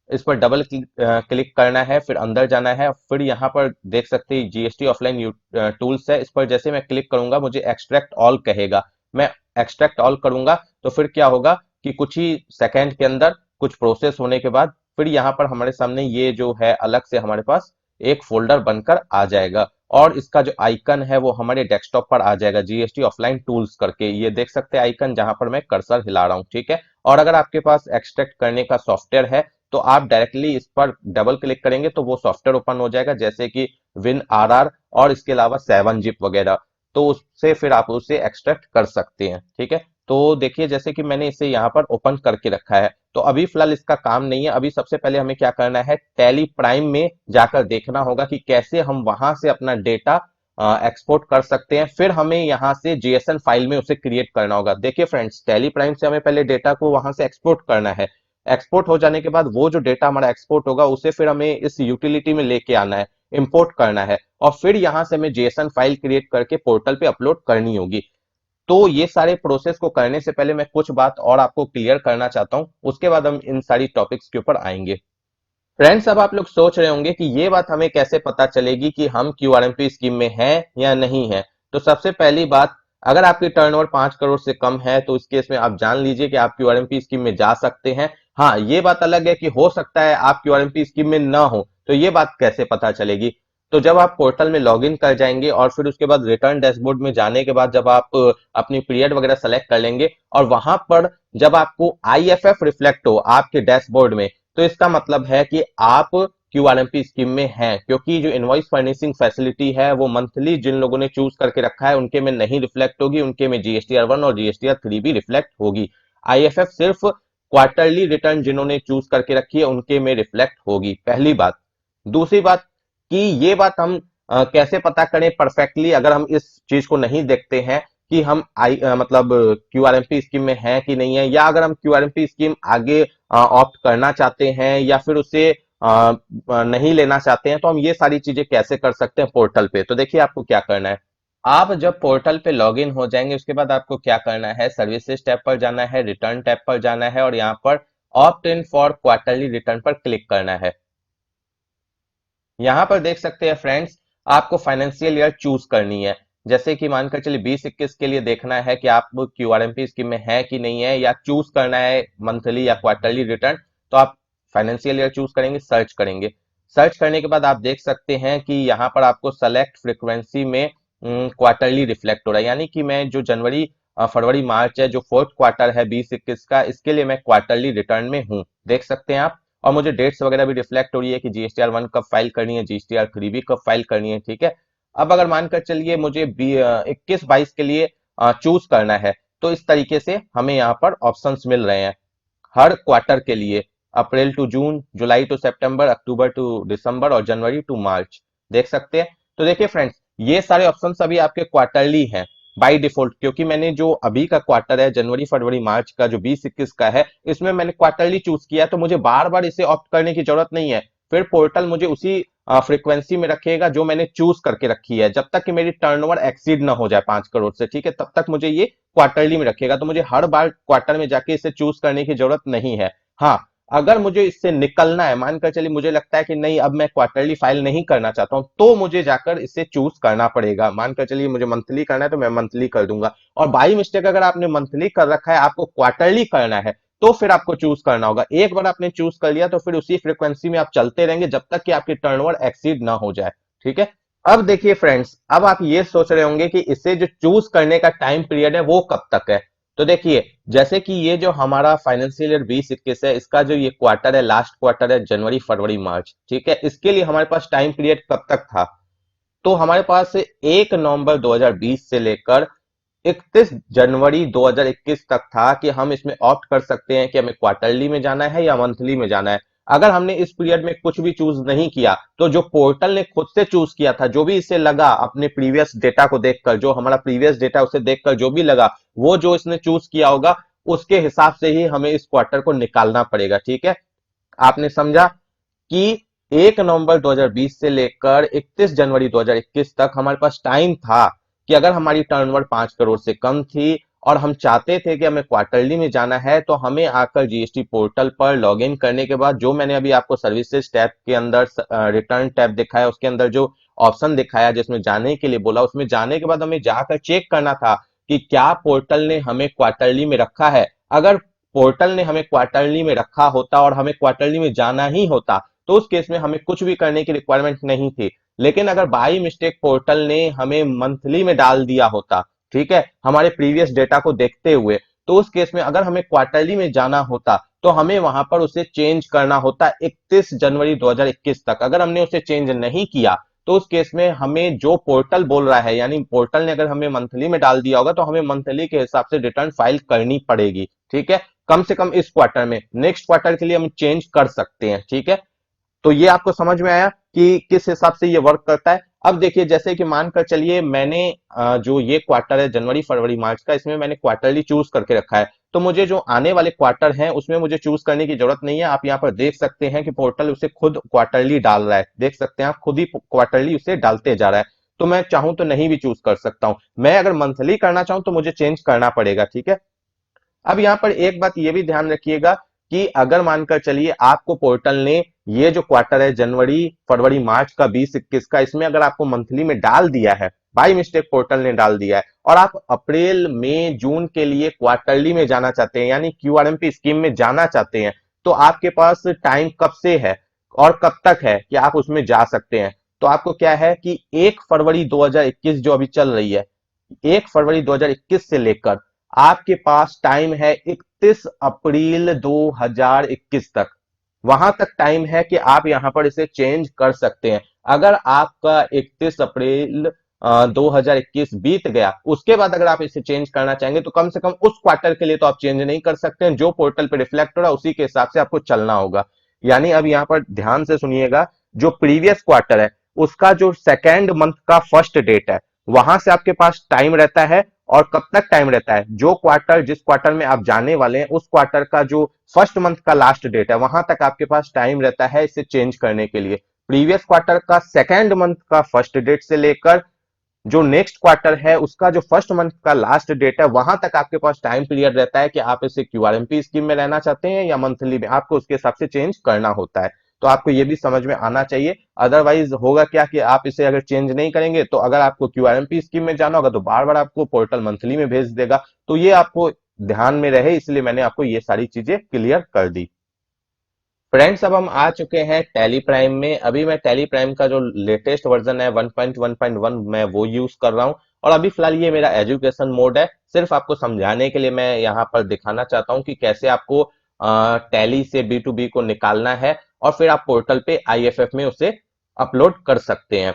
इस पर डबल क्लिक करना है, फिर अंदर जाना है, फिर यहाँ पर देख सकते हैं जीएसटी ऑफलाइन टूल्स है, इस पर जैसे मैं क्लिक करूंगा मुझे एक्सट्रैक्ट ऑल कहेगा। मैं एक्सट्रैक्ट ऑल करूंगा तो फिर क्या होगा कि कुछ ही सेकंड के अंदर कुछ प्रोसेस होने के बाद फिर यहाँ पर हमारे सामने ये जो है अलग से हमारे पास एक फोल्डर बनकर आ जाएगा और इसका जो आइकन है वो हमारे डेस्कटॉप पर आ जाएगा, जीएसटी ऑफलाइन टूल्स करके। ये देख सकते हैं आइकन जहां पर मैं कर्सर हिला रहा हूं, ठीक है। और अगर आपके पास एक्सट्रैक्ट करने का सॉफ्टवेयर है तो आप डायरेक्टली इस पर डबल क्लिक करेंगे तो वो सॉफ्टवेयर ओपन हो जाएगा, जैसे कि विन आरआर और इसके अलावा 7-जिप वगैरह। तो उससे फिर आप उसे एक्सट्रैक्ट कर सकते हैं, ठीक है। तो देखिए जैसे कि मैंने इसे यहाँ पर ओपन करके रखा है, तो अभी फिलहाल इसका काम नहीं है। अभी सबसे पहले हमें क्या करना है, टैली प्राइम में जाकर देखना होगा कि कैसे हम वहां से अपना डेटा एक्सपोर्ट कर सकते हैं, फिर हमें यहाँ से जेएसएन फाइल में उसे क्रिएट करना होगा। देखिए फ्रेंड्स, टैली प्राइम से हमें पहले डेटा को वहां से एक्सपोर्ट करना है। एक्सपोर्ट हो जाने के बाद वो जो डेटा हमारा एक्सपोर्ट होगा उसे फिर हमें इस यूटिलिटी में लेके आना है, इंपोर्ट करना है, और फिर यहाँ से हमें जेएसएन फाइल क्रिएट करके पोर्टल पे अपलोड करनी होगी। तो ये सारे प्रोसेस को करने से पहले मैं कुछ बात और आपको क्लियर करना चाहता हूं, उसके बाद हम इन सारी टॉपिक्स के ऊपर आएंगे। फ्रेंड्स, अब आप लोग सोच रहे होंगे कि ये बात हमें कैसे पता चलेगी कि हम क्यूआरएमपी स्कीम में हैं या नहीं है। तो सबसे पहली बात, अगर आपकी टर्नओवर 5 करोड़ से कम है तो इस केस में आप जान लीजिए कि आप क्यूआरएमपी स्कीम में जा सकते हैं। हाँ, ये बात अलग है कि हो सकता है आप क्यूआरएमपी स्कीम में ना हो, तो ये बात कैसे पता चलेगी। तो जब आप पोर्टल में लॉगिन कर जाएंगे और फिर उसके बाद रिटर्न डैशबोर्ड में जाने के बाद जब आप अपनी पीरियड वगैरह सेलेक्ट कर लेंगे और वहां पर जब आपको आईएफएफ रिफ्लेक्ट हो आपके डैशबोर्ड में, तो इसका मतलब है कि आप क्यूआरएमपी स्कीम में हैं, क्योंकि जो इनवॉइस फर्निशिंग फैसिलिटी है वो मंथली जिन लोगों ने चूज करके रखा है उनके में नहीं रिफ्लेक्ट होगी, उनके में जीएसटीआर 1 और जीएसटीआर 3 भी रिफ्लेक्ट होगी। आईएफएफ सिर्फ क्वार्टरली रिटर्न जिन्होंने चूज करके रखी है उनके में रिफ्लेक्ट होगी, पहली बात। दूसरी बात कि ये बात हम कैसे पता करें परफेक्टली, अगर हम इस चीज को नहीं देखते हैं कि हम मतलब क्यूआरएमपी स्कीम में है कि नहीं है, या अगर हम क्यूआरएमपी स्कीम आगे ऑप्ट करना चाहते हैं या फिर उसे नहीं लेना चाहते हैं, तो हम ये सारी चीजें कैसे कर सकते हैं पोर्टल पे। तो देखिए आपको क्या करना है, आप जब पोर्टल पे लॉगिन हो जाएंगे उसके बाद आपको क्या करना है, सर्विसेज टैब पर जाना है, रिटर्न टैब पर जाना है और यहाँ पर opt in for quarterly return पर क्लिक करना है। यहाँ पर देख सकते हैं फ्रेंड्स, आपको फाइनेंशियल ईयर चूज करनी है। जैसे कि मानकर चलिए 20-21 के लिए देखना है कि आप क्यूआरएमपी स्कीम में है कि नहीं है, या चूज करना है मंथली या क्वार्टरली रिटर्न, तो आप फाइनेंशियल ईयर चूज करेंगे, सर्च करेंगे। सर्च करने के बाद आप देख सकते हैं कि यहाँ पर आपको सेलेक्ट फ्रीक्वेंसी में क्वार्टरली रिफ्लेक्ट हो रहा है, यानी कि मैं जो जनवरी फरवरी मार्च है, जो फोर्थ क्वार्टर है 2021 का, इसके लिए मैं क्वार्टरली रिटर्न में हूँ, देख सकते हैं आप। और मुझे डेट्स वगैरह भी रिफ्लेक्ट हो रही है कि जीएसटीआर 1 कब फाइल करनी है, जीएसटीआर 3 भी कब फाइल करनी है, ठीक है। अब अगर मानकर चलिए मुझे 21-22 के लिए चूज करना है, तो इस तरीके से हमें यहाँ पर ऑप्शंस मिल रहे हैं हर क्वार्टर के लिए। April to June, July to September, October to December और जनवरी टू मार्च, देख सकते हैं। तो देखिए फ्रेंड्स, ये सारे ऑप्शंस अभी आपके क्वार्टरली हैं बाय डिफॉल्ट, क्योंकि मैंने जो अभी का क्वार्टर है जनवरी फरवरी मार्च का जो 20-21 का है, इसमें मैंने क्वार्टरली चूज किया, तो मुझे बार बार इसे ऑप्ट करने की जरूरत नहीं है। फिर पोर्टल मुझे उसी फ्रीक्वेंसी में रखेगा जो मैंने चूज करके रखी है, जब तक कि मेरी टर्नओवर एक्सीड ना हो जाए 5 करोड़ से, ठीक है, तब तक मुझे ये क्वार्टरली में रखेगा। तो मुझे हर बार क्वार्टर में जाके इसे चूज करने की जरूरत नहीं है। हाँ, अगर मुझे इससे निकलना है, मानकर चलिए मुझे लगता है कि नहीं अब मैं क्वार्टरली फाइल नहीं करना चाहता हूं, तो मुझे जाकर इसे चूज करना पड़ेगा। मानकर चलिए मुझे मंथली करना है तो मैं मंथली कर दूंगा, और बाई मिस्टेक अगर आपने मंथली कर रखा है, आपको क्वार्टरली करना है, तो फिर आपको चूज करना होगा। एक बार आपने चूज कर लिया तो फिर उसी फ्रीक्वेंसी में आप चलते रहेंगे जब तक कि आपकी टर्नओवर एक्सीड ना हो जाए, ठीक है। अब देखिए फ्रेंड्स, अब आप ये सोच रहे होंगे कि इसे जो चूज करने का टाइम पीरियड है वो कब तक है। तो देखिए, जैसे कि ये जो हमारा फाइनेंशियल ईयर 2021 है, इसका जो ये क्वार्टर है, लास्ट क्वार्टर है जनवरी फरवरी मार्च, ठीक है, इसके लिए हमारे पास टाइम पीरियड कब तक था। तो हमारे पास 1 नवंबर 2020 से लेकर 31 जनवरी 2021 तक था कि हम इसमें ऑप्ट कर सकते हैं कि हमें क्वार्टरली में जाना है या मंथली में जाना है। अगर हमने इस पीरियड में कुछ भी चूज नहीं किया, तो जो पोर्टल ने खुद से चूज किया था, जो भी इसे लगा अपने प्रीवियस डेटा को देखकर, जो हमारा प्रीवियस डेटा उसे देखकर जो भी लगा, वो जो इसने चूज किया होगा उसके हिसाब से ही हमें इस क्वार्टर को निकालना पड़ेगा, ठीक है। आपने समझा कि 1 नवंबर 2020 से लेकर 31 जनवरी 2021 तक हमारे पास टाइम था कि अगर हमारी टर्नओवर 5 करोड़ से कम थी और हम चाहते थे कि हमें क्वार्टरली में जाना है, तो हमें आकर जीएसटी पोर्टल पर लॉगिन करने के बाद, जो मैंने अभी आपको सर्विसेज टैब के अंदर रिटर्न टैब दिखाया, उसके अंदर जो ऑप्शन दिखाया जिसमें जाने के लिए बोला, उसमें जाने के बाद हमें जाकर चेक करना था कि क्या पोर्टल ने हमें क्वार्टरली में रखा है। अगर पोर्टल ने हमें क्वार्टरली में रखा होता और हमें क्वार्टरली में जाना ही होता, तो उस केस में हमें कुछ भी करने की रिक्वायरमेंट नहीं थी। लेकिन अगर बाई मिस्टेक पोर्टल ने हमें मंथली में डाल दिया होता, ठीक है, हमारे प्रीवियस डेटा को देखते हुए, तो उस केस में अगर हमें क्वार्टरली में जाना होता, तो हमें वहां पर उसे चेंज करना होता 31 जनवरी 2021 तक। अगर हमने उसे चेंज नहीं किया, तो उस केस में हमें जो पोर्टल बोल रहा है, यानी पोर्टल ने अगर हमें मंथली में डाल दिया होगा, तो हमें मंथली के हिसाब से रिटर्न फाइल करनी पड़ेगी, ठीक है। कम से कम इस क्वार्टर में, नेक्स्ट क्वार्टर के लिए हम चेंज कर सकते हैं, ठीक है। तो ये आपको समझ में आया कि किस हिसाब से ये वर्क करता है। अब देखिए, जैसे कि मानकर चलिए मैंने जो ये क्वार्टर है जनवरी फरवरी मार्च का, इसमें मैंने क्वार्टरली चूज करके रखा है, तो मुझे जो आने वाले क्वार्टर हैं उसमें मुझे चूज करने की जरूरत नहीं है। आप यहाँ पर देख सकते हैं कि पोर्टल उसे खुद क्वार्टरली डाल रहा है, देख सकते हैं आप, खुद ही क्वार्टरली उसे डालते जा रहा है। तो मैं चाहूं तो नहीं भी चूज कर सकता हूं, मैं अगर मंथली करना चाहूं तो मुझे चेंज करना पड़ेगा, ठीक है। अब यहां पर एक बात ये भी ध्यान रखिएगा कि अगर मानकर चलिए आपको पोर्टल ने ये जो क्वार्टर है जनवरी फरवरी मार्च का 2021 का, इसमें अगर आपको मंथली में डाल दिया है, बाई मिस्टेक पोर्टल ने डाल दिया है, और आप अप्रैल मई जून के लिए क्वार्टरली में जाना चाहते हैं, यानी क्यूआरएमपी स्कीम में जाना चाहते हैं, तो आपके पास टाइम कब से है और कब तक है कि आप उसमें जा सकते हैं। तो आपको क्या है कि 1 फरवरी 2021 जो अभी चल रही है, 1 फरवरी 2021 से लेकर आपके पास टाइम है 31 अप्रैल 2021 तक। वहां तक टाइम है कि आप यहां पर इसे चेंज कर सकते हैं। अगर आपका 31 अप्रैल 2021 बीत गया, उसके बाद अगर आप इसे चेंज करना चाहेंगे, तो कम से कम उस क्वार्टर के लिए तो आप चेंज नहीं कर सकते हैं। जो पोर्टल पे रिफ्लेक्ट हो रहा है उसी के हिसाब से आपको चलना होगा। यानी अब यहां पर ध्यान से सुनिएगा, जो प्रीवियस क्वार्टर है उसका जो सेकेंड मंथ का फर्स्ट डेट है, वहां से आपके पास टाइम रहता है। और कब तक टाइम रहता है, जो क्वार्टर जिस क्वार्टर में आप जाने वाले हैं उस क्वार्टर का जो फर्स्ट मंथ का लास्ट डेट है, वहां तक आपके पास टाइम रहता है इसे चेंज करने के लिए। प्रीवियस क्वार्टर का सेकेंड मंथ का फर्स्ट डेट से लेकर जो नेक्स्ट क्वार्टर है उसका जो फर्स्ट मंथ का लास्ट डेट है, वहां तक आपके पास टाइम पीरियड रहता है कि आप इसे क्यूआरएमपी स्कीम में रहना चाहते हैं या मंथली में, आपको उसके हिसाब से चेंज करना होता है। तो आपको ये भी समझ में आना चाहिए। अदरवाइज होगा क्या कि आप इसे अगर चेंज नहीं करेंगे, तो अगर आपको क्यूआरएमपी स्कीम में जाना होगा तो बार बार आपको पोर्टल मंथली में भेज देगा। तो ये आपको ध्यान में रहे, इसलिए मैंने आपको ये सारी चीजें क्लियर कर दी। फ्रेंड्स, अब हम आ चुके हैं टैली प्राइम में। अभी मैं टैली प्राइम का जो लेटेस्ट वर्जन है 1.1.1 मैं वो यूज कर रहा हूं। और अभी फिलहाल ये मेरा एजुकेशन मोड है, सिर्फ आपको समझाने के लिए मैं यहाँ पर दिखाना चाहता हूँ कि कैसे आपको टैली से बी टू बी को निकालना है और फिर आप पोर्टल पे आईएफएफ में उसे अपलोड कर सकते हैं।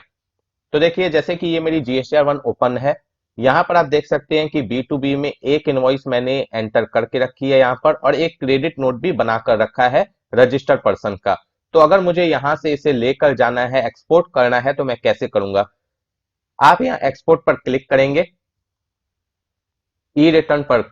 तो देखिए जैसे कि ये मेरी जीएसटीआर 1 ओपन है, यहाँ पर आप देख सकते हैं कि बी टू बी में एक इनवॉइस मैंने एंटर करके रखी है यहाँ पर, और एक क्रेडिट नोट भी बनाकर रखा है रजिस्टर्ड पर्सन का। तो अगर मुझे यहाँ से इसे लेकर जाना है, एक्सपोर्ट करना है, तो मैं कैसे करूंगा? आप यहाँ एक्सपोर्ट पर क्लिक करेंगे, ई रिटर्न पर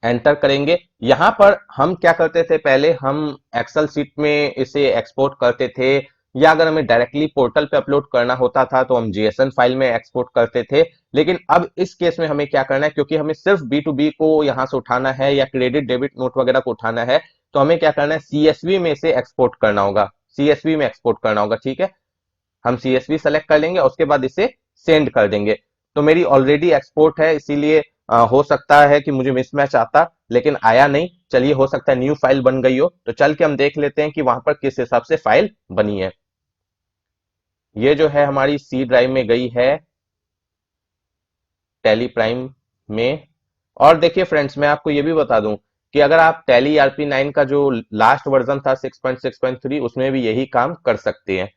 एंटर करेंगे। यहां पर हम क्या करते थे, पहले हम एक्सेल सीट में इसे एक्सपोर्ट करते थे, या अगर हमें डायरेक्टली पोर्टल पे अपलोड करना होता था तो हम जीएसएन फाइल में एक्सपोर्ट करते थे। लेकिन अब इस केस में हमें क्या करना है, क्योंकि हमें सिर्फ बी टू बी को यहां से उठाना है या क्रेडिट डेबिट नोट वगैरह को उठाना है, तो हमें क्या करना है, सीएसवी में से एक्सपोर्ट करना होगा, सीएसवी में एक्सपोर्ट करना होगा। ठीक है, हम सीएसवी सेलेक्ट कर लेंगे, उसके बाद इसे सेंड कर देंगे। तो मेरी ऑलरेडी एक्सपोर्ट है, इसीलिए हो सकता है कि मुझे मिसमैच आता, लेकिन आया नहीं। चलिए, हो सकता है न्यू फाइल बन गई हो, तो चल के हम देख लेते हैं कि वहां पर किस हिसाब से फाइल बनी है। ये जो है हमारी सी ड्राइव में गई है, टैली प्राइम में। और देखिए फ्रेंड्स, मैं आपको ये भी बता दूं कि अगर आप टैली आरपी 9 का जो लास्ट वर्जन था 6.6.3, उसमें भी यही काम कर सकते हैं।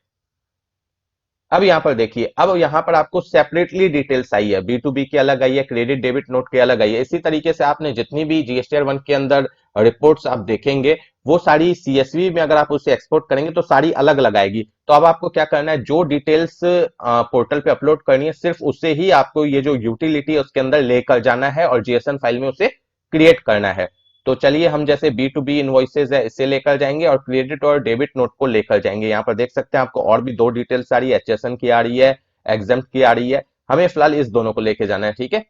अब यहां पर देखिए, अब यहां पर आपको सेपरेटली डिटेल्स आई है, बी टू बी की अलग आई है, क्रेडिट डेबिट नोट की अलग आई है। इसी तरीके से आपने जितनी भी जीएसटीआर 1 के अंदर रिपोर्ट्स आप देखेंगे, वो सारी सीएसवी में अगर आप उसे एक्सपोर्ट करेंगे तो सारी अलग अलग आएगी। तो अब आपको क्या करना है, जो डिटेल्स पोर्टल पे अपलोड करनी है, सिर्फ उसे ही आपको ये जो यूटिलिटी है उसके अंदर लेकर जाना है और जीएसएन फाइल में उसे क्रिएट करना है। तो चलिए, हम जैसे बी टू बी इनवॉइसेज है इसे लेकर जाएंगे और क्रेडिट और डेबिट नोट को लेकर जाएंगे। यहाँ पर देख सकते हैं आपको और भी दो डिटेल्स आ रही है, एचएसएन की आ रही है, एग्जाम्प्ट की आ रही है। हमें फिलहाल इस दोनों को लेके जाना है। ठीक है,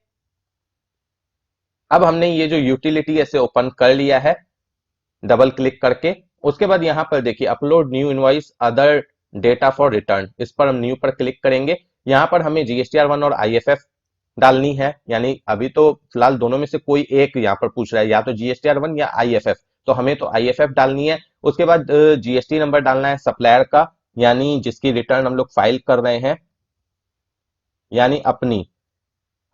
अब हमने ये जो यूटिलिटी ऐसे ओपन कर लिया है डबल क्लिक करके। उसके बाद यहाँ पर देखिए, upload new invoice other data for return, इस पर हम न्यू पर क्लिक करेंगे। यहाँ पर हमें जीएसटीआर 1 और आईएफएफ डालनी है, यानी अभी तो फिलहाल दोनों में से कोई एक यहाँ पर पूछ रहा है, या तो जीएसटीआर 1 या आईएफएफ, तो हमें तो आईएफएफ डालनी है। उसके बाद जीएसटी नंबर डालना है सप्लायर का, यानी जिसकी रिटर्न हम लोग फाइल कर रहे हैं, यानी अपनी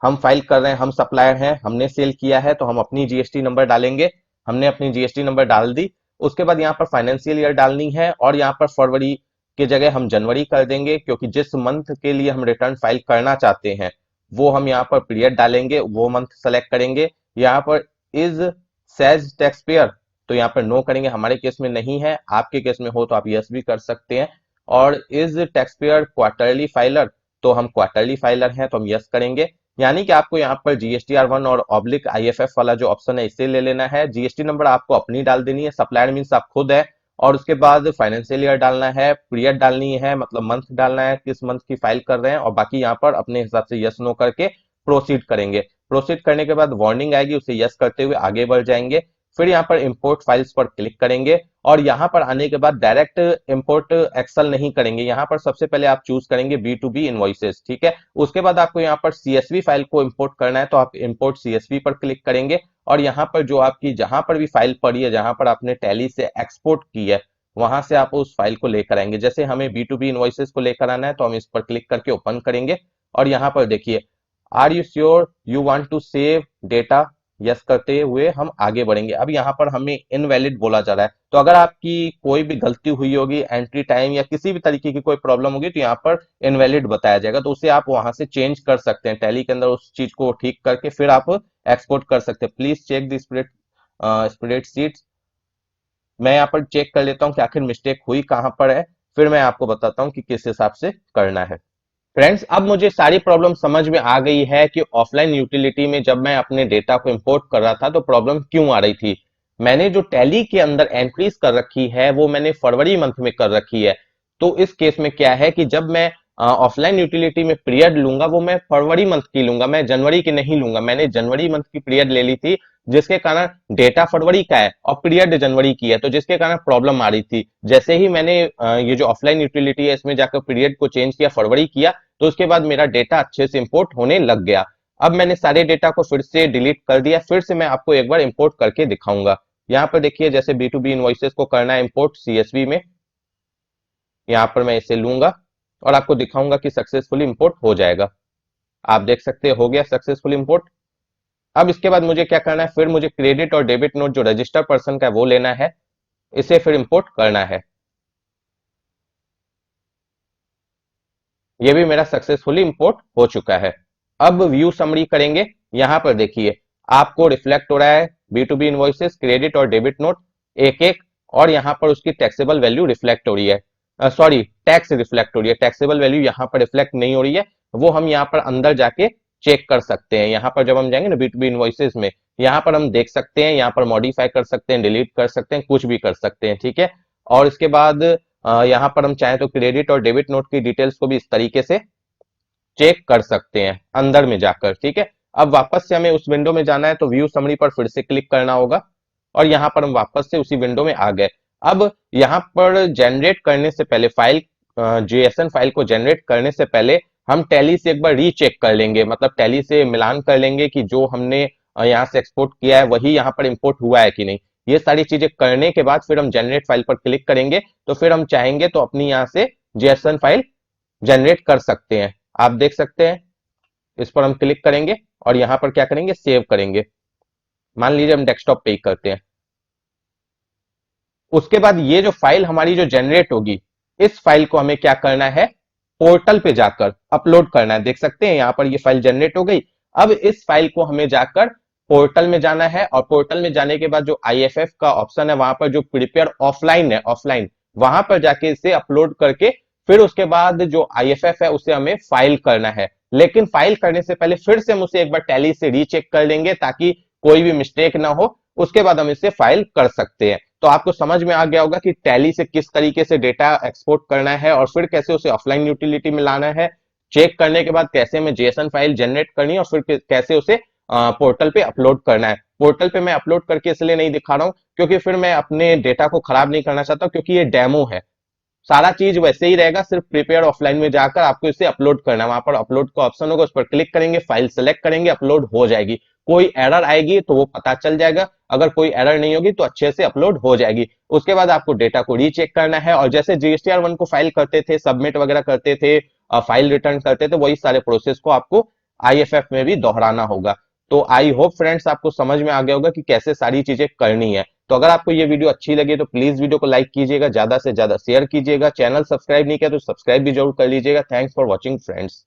हम फाइल कर रहे हैं, हम सप्लायर हैं, हमने सेल किया है, तो हम अपनी जीएसटी नंबर डालेंगे। हमने अपनी जीएसटी नंबर डाल दी। उसके बाद यहाँ पर फाइनेंशियल ईयर डालनी है, और यहाँ पर फरवरी की जगह हम जनवरी कर देंगे, क्योंकि जिस मंथ के लिए हम रिटर्न फाइल करना चाहते हैं वो हम यहाँ पर पीरियड डालेंगे, वो मंथ सेलेक्ट करेंगे। यहाँ पर इज सेज टैक्स पेयर, तो यहाँ पर नो करेंगे, हमारे केस में नहीं है, आपके केस में हो तो आप यस भी कर सकते हैं। और is tax payer quarterly filer, तो हम क्वार्टरली फाइलर हैं तो हम यस करेंगे। यानी कि आपको यहाँ पर जीएसटीआर 1 और ऑब्लिक आईएफएफ वाला जो ऑप्शन है इसे ले लेना है। जीएसटी नंबर आपको अपनी डाल देनी है, सप्लायर मीन्स आप खुद है, और उसके बाद फाइनेंशियल ईयर डालना है, पीरियड डालनी है, मतलब मंथ डालना है, किस मंथ की फाइल कर रहे हैं, और बाकी यहाँ पर अपने हिसाब से यस नो करके प्रोसीड करेंगे। प्रोसीड करने के बाद वार्निंग आएगी, उसे यस करते हुए आगे बढ़ जाएंगे। फिर यहाँ पर इंपोर्ट फाइल्स पर क्लिक करेंगे, और यहाँ पर आने के बाद डायरेक्ट इंपोर्ट एक्सेल नहीं करेंगे, यहाँ पर सबसे पहले आप चूज करेंगे बी टू बी इनवॉइसेस। ठीक है, उसके बाद आपको यहाँ पर सीएसवी फाइल को इंपोर्ट करना है, तो आप इंपोर्ट सीएसवी पर क्लिक करेंगे, और यहाँ पर जो आपकी जहां पर भी फाइल पड़ी है, जहां पर आपने टैली से एक्सपोर्ट की है, वहां से आप उस फाइल को लेकर आएंगे। जैसे हमें बी टू बी इनवॉइसेस को लेकर आना है, तो हम इस पर क्लिक करके ओपन करेंगे, और यहाँ पर देखिए, are you sure you want to save data, yes करते हुए हम आगे बढ़ेंगे। अब यहाँ पर हमें इनवैलिड बोला जा रहा है, तो अगर आपकी कोई भी गलती हुई होगी, एंट्री टाइम या किसी भी तरीके की कोई प्रॉब्लम होगी, तो यहाँ पर इनवैलिड बताया जाएगा, तो उसे आप वहां से चेंज कर सकते हैं, टैली के अंदर उस चीज को ठीक करके फिर आप एक्सपोर्ट कर सकते हैं। Please check the spreadsheet. मैं यहाँ पर चेक कर लेता हूँ कि आखिर मिस्टेक हुई कहाँ पर है, फिर मैं आपको बताता हूँ कि किस हिसाब से करना है। फ्रेंड्स, अब मुझे सारी प्रॉब्लम समझ में आ गई है कि ऑफलाइन यूटिलिटी में जब मैं अपने डेटा को इंपोर्ट कर रहा था तो प्रॉब्लम क्यों आ रही थी। मैंने जो टैली के अंदर एंट्रीज कर रखी है वो मैंने फरवरी मंथ में कर रखी है। तो इस केस में क्या है कि जब मैं ऑफलाइन यूटिलिटी में पीरियड लूंगा, वो मैं फरवरी मंथ की लूंगा, मैं जनवरी की नहीं लूंगा। मैंने जनवरी मंथ की पीरियड ले ली थी, जिसके कारण डेटा फरवरी का है और पीरियड जनवरी की है, तो जिसके कारण प्रॉब्लम आ रही थी। जैसे ही मैंने ये जो ऑफलाइन यूटिलिटी है इसमें जाकर पीरियड को चेंज किया, फरवरी किया, तो उसके बाद मेरा डेटा अच्छे से इंपोर्ट होने लग गया। अब मैंने सारे डेटा को फिर से डिलीट कर दिया, फिर से मैं आपको एक बार इंपोर्ट करके दिखाऊंगा। यहाँ पर देखिए, जैसे बी टू बी इनवॉइसेस को करना है इंपोर्ट सीएसवी में, यहाँ पर मैं इसे लूंगा और आपको दिखाऊंगा कि सक्सेसफुली इंपोर्ट हो जाएगा। आप देख सकते हो गया सक्सेसफुल इंपोर्ट। अब इसके बाद मुझे क्या करना है, फिर मुझे क्रेडिट और डेबिट नोट जो रजिस्टर पर्सन का है वो लेना है, इसे फिर इंपोर्ट करना है। ये भी मेरा सक्सेसफुली इंपोर्ट हो चुका है। अब व्यू समरी करेंगे। यहां पर देखिए आपको रिफ्लेक्ट हो रहा है B to B invoices, credit और डेबिट नोट एक एक, और यहां पर उसकी टैक्सेबल वैल्यू रिफ्लेक्ट हो रही है, सॉरी टैक्स रिफ्लेक्ट हो रही है, टैक्सेबल वैल्यू यहां पर रिफ्लेक्ट नहीं हो रही है। वो हम यहां पर अंदर जाके चेक कर सकते हैं। यहां पर जब हम जाएंगे ना बी टू बी इनवॉइसेस में, यहां पर हम देख सकते हैं, यहां पर मॉडिफाई कर सकते हैं, डिलीट कर सकते हैं, कुछ भी कर सकते हैं, ठीक है। और इसके बाद यहां पर हम चाहें तो क्रेडिट और डेबिट नोट की डिटेल्स को भी इस तरीके से चेक कर सकते हैं अंदर में जाकर, ठीक है। अब वापस से हमें उस विंडो में जाना है तो व्यू समरी पर फिर से क्लिक करना होगा, और यहां पर हम वापस से उसी विंडो में आ गए। अब यहां पर जनरेट करने से पहले फाइल, जेएसएन फाइल को जनरेट करने से पहले हम टैली से एक बार रीचेक कर लेंगे, मतलब टैली से मिलान कर लेंगे कि जो हमने यहाँ से एक्सपोर्ट किया है वही यहाँ पर इंपोर्ट हुआ है कि नहीं। ये सारी चीजें करने के बाद फिर हम जनरेट फाइल पर क्लिक करेंगे, तो फिर हम चाहेंगे तो अपनी यहाँ से जेएसएन फाइल जनरेट कर सकते हैं। आप देख सकते हैं, इस पर हम क्लिक करेंगे और यहां पर क्या करेंगे, सेव करेंगे। मान लीजिए हम डेस्कटॉप पे ही करते हैं। उसके बाद ये जो फाइल हमारी जो जनरेट होगी, इस फाइल को हमें क्या करना है, पोर्टल पे जाकर अपलोड करना है। देख सकते हैं यहां पर ये फाइल जनरेट हो गई। अब इस फाइल को हमें जाकर पोर्टल में जाना है, और पोर्टल में जाने के बाद जो आईएफएफ का ऑप्शन है वहां पर जो प्रिपेयर ऑफलाइन है, ऑफलाइन वहां पर जाके इसे अपलोड करके फिर उसके बाद जो आईएफएफ है उसे हमें फाइल करना है। लेकिन फाइल करने से पहले फिर से हम उसे एक बार टैली से रीचेक कर लेंगे ताकि कोई भी मिस्टेक ना हो, उसके बाद हम इसे फाइल कर सकते हैं। तो आपको समझ में आ गया होगा कि टैली से किस तरीके से डेटा एक्सपोर्ट करना है और फिर कैसे उसे ऑफलाइन यूटिलिटी में लाना है, चेक करने के बाद कैसे हमें जेएसएन फाइल जनरेट करनी है, और फिर कैसे उसे पोर्टल पे अपलोड करना है। पोर्टल पे मैं अपलोड करके इसलिए नहीं दिखा रहा हूं क्योंकि फिर मैं अपने डेटा को खराब नहीं करना चाहता, क्योंकि ये डेमो है। सारा चीज वैसे ही रहेगा, सिर्फ प्रिपेयर ऑफलाइन में जाकर आपको इसे अपलोड करना है। वहां पर अपलोड का ऑप्शन होगा, उस पर क्लिक करेंगे, फाइल सेलेक्ट करेंगे, अपलोड हो जाएगी। कोई एरर आएगी तो वो पता चल जाएगा, अगर कोई एरर नहीं होगी तो अच्छे से अपलोड हो जाएगी। उसके बाद आपको डेटा को रीचेक करना है, और जैसे जीएसटीआर 1 को फाइल करते थे, सबमिट वगैरह करते थे, फाइल रिटर्न करते थे, वही सारे प्रोसेस को आपको आईएफएफ में भी दोहराना होगा। तो आई होप फ्रेंड्स आपको समझ में आ गया होगा कि कैसे सारी चीजें करनी है। तो अगर आपको ये वीडियो अच्छी लगी तो प्लीज वीडियो को लाइक कीजिएगा, ज्यादा से ज्यादा शेयर कीजिएगा, चैनल सब्सक्राइब नहीं किया तो सब्सक्राइब भी जरूर कर लीजिएगा। Thanks for watching friends.